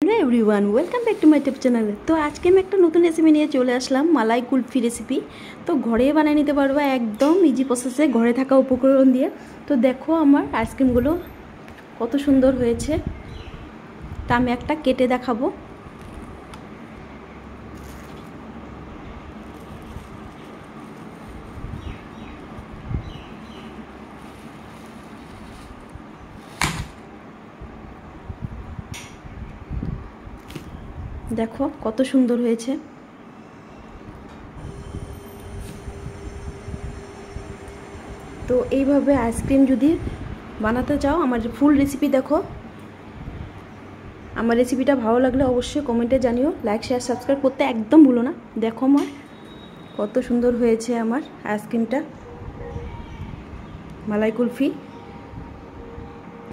Hello everyone, welcome back to my YouTube channel. তো আজকে আমি একটা নতুন রেসিপি নিয়ে চলে আসলাম, মালাই কুলফি রেসিপি। তো ঘরে বানিয়ে নিতে পারবো একদম ইজি প্রসেসে, ঘরে থাকা উপকরণ দিয়ে। তো দেখো আমার আইসক্রিমগুলো কত সুন্দর হয়েছে। তা আমি একটা কেটে দেখাবো। দেখো কত সুন্দর হয়েছে। তো এইভাবে আইসক্রিম যদি বানাতে চাও, আমার ফুল রেসিপি দেখো। আমার রেসিপিটা ভালো লাগলে অবশ্যই কমেন্টে জানিও, লাইক শেয়ার সাবস্ক্রাইব করতে একদম ভুলো না। দেখো আমার কত সুন্দর হয়েছে আমার আইসক্রিমটা, মালাই কুলফি।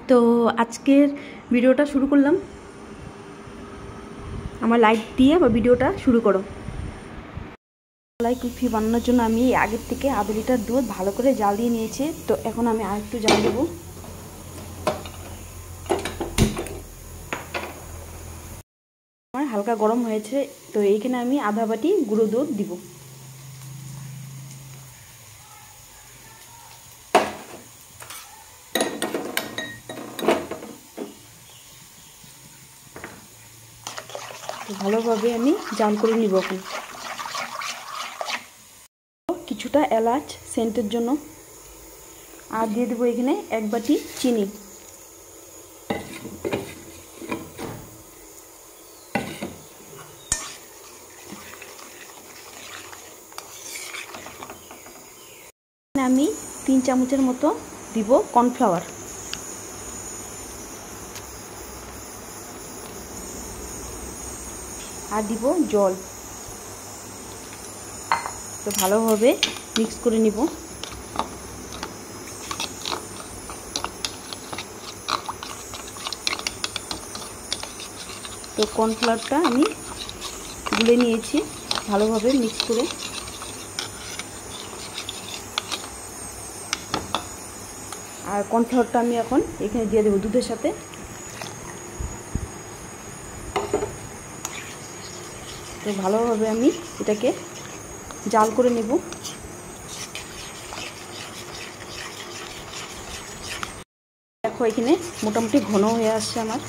তো আজকের ভিডিওটা শুরু করলাম, আমার লাইক দিয়ে বা ভিডিওটা শুরু করো। মালাই কুলফি বানানোর জন্য আমি আগের থেকে আধা লিটার দুধ ভালো করে জাল দিয়ে নিয়েছি। তো এখন আমি আর একটু জাল দেবো। আমার হালকা গরম হয়েছে, তো এইখানে আমি আধা বাটি গুঁড়ো দুধ দিব। তো ভালোভাবে আমি জাল করে নিব। এখন কিছুটা এলাচ সেন্টের জন্য, আর দিয়ে দেবো এখানে এক বাটি চিনি। আমি 3 চামচের মতো দিব কর্নফ্লাওয়ার, আর দিব জল। তো ভালোভাবে মিক্স করে নিব। তো কর্নফ্লাওয়ারটা আমি গুলে নিয়েছি ভালোভাবে মিক্স করে। আর কর্নফ্লাওয়ারটা আমি এখন এখানে দিয়ে দেবো দুধের সাথে। তো ভালোভাবে আমি এটাকে জাল করে নেব। দেখো এখানে মোটামুটি ঘন হয়ে আসছে আমার।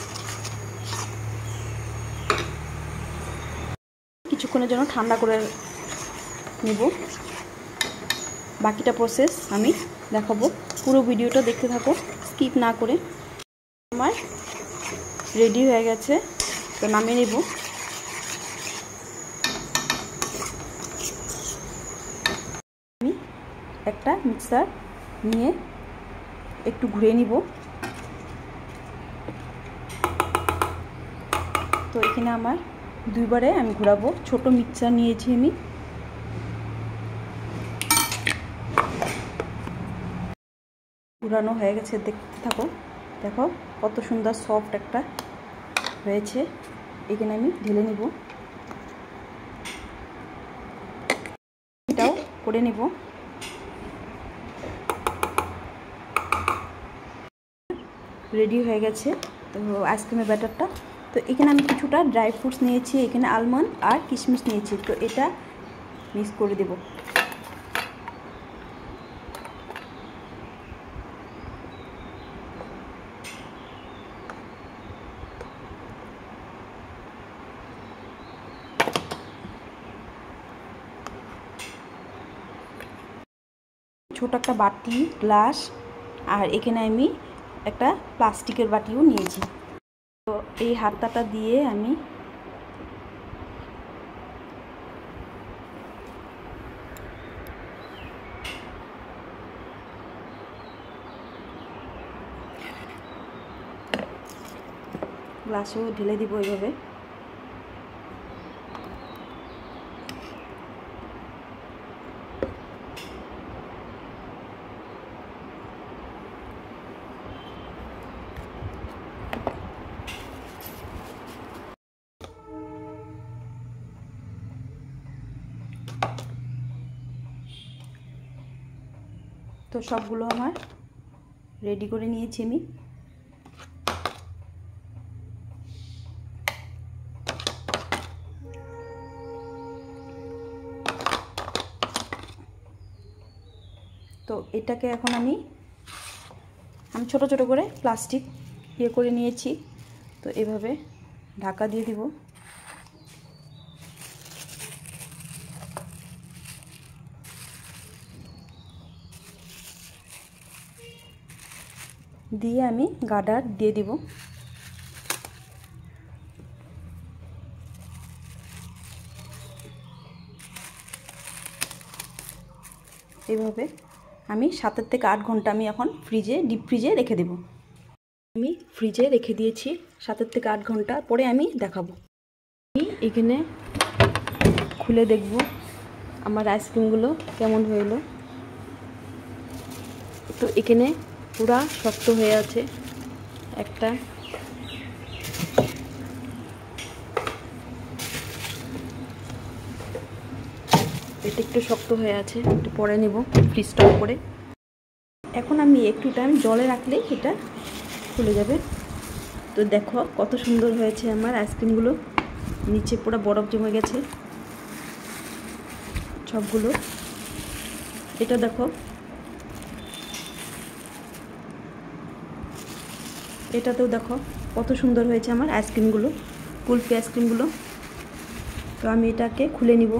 কিছুক্ষণের জন্য ঠান্ডা করে নেব। বাকিটা প্রসেস আমি দেখাবো, পুরো ভিডিওটা দেখতে থাকো স্কিপ না করে। আমার রেডি হয়ে গেছে, তো নামিয়ে নেব। আমি একটা মিক্সার নিয়ে একটু ঘুরে নিব। তো এখানে আমার দুইবারে আমি ঘোরাবো। ছোট মিক্সার নিয়েছি আমি। ঘোরানো হয়ে গেছে, দেখতে থাকো। দেখো কত সুন্দর সফট একটা হয়েছে। এখানে আমি ঢেলে নিব, এটাও করে নেব। রেডি হয়ে গেছে তো আইসক্রিমের ব্যাটারটা। তো এখানে আমি কিছুটা ড্রাই ফ্রুটস নিয়েছি, এখানে আলমন্ড আর কিশমিশ নিয়েছি। তো এটা মিক্স করে দেব। ছোট একটা বাটি, গ্লাস, আর এখানে আমি একটা প্লাস্টিকের বাটিও নিয়েছি। তো এই হাতাটা দিয়ে আমি গ্লাসেও ঢেলে দিব এইভাবে। তো সবগুলো আমার রেডি করে নিয়েছি আমি। তো এটাকে এখন আমি ছোট ছোট করে প্লাস্টিক করে নিয়েছি। তো এভাবে ঢাকা দিয়ে দিব। দিয়ে আমি গার্ডার দিয়ে দিব। এভাবে আমি 7 থেকে 8 ঘন্টা আমি এখন ডিপ ফ্রিজে রেখে দেব। আমি ফ্রিজে রেখে দিয়েছি 7 থেকে 8 ঘন্টা, পরে আমি দেখাবো। আমি এখানে খুলে দেখব আমার আইসক্রিমগুলো কেমন হলো। তো এখানে পুরা শক্ত হয়ে আছে একটা। এটা একটু শক্ত হয়ে আছে, একটু পরে নেব ফ্রিজটা করে। এখন আমি একটু টাইম জলে রাখলেই এটা খুলে যাবে। তো দেখো কত সুন্দর হয়েছে আমার আইসক্রিমগুলো, নিচে পুরো বরফ জমে গেছে সবগুলো। এটা দেখো, এটাতেও দেখো কত সুন্দর হয়েছে আমার আইসক্রিমগুলো, কুলফি আইসক্রিমগুলো। তো আমি এটাকে খুলে নিব।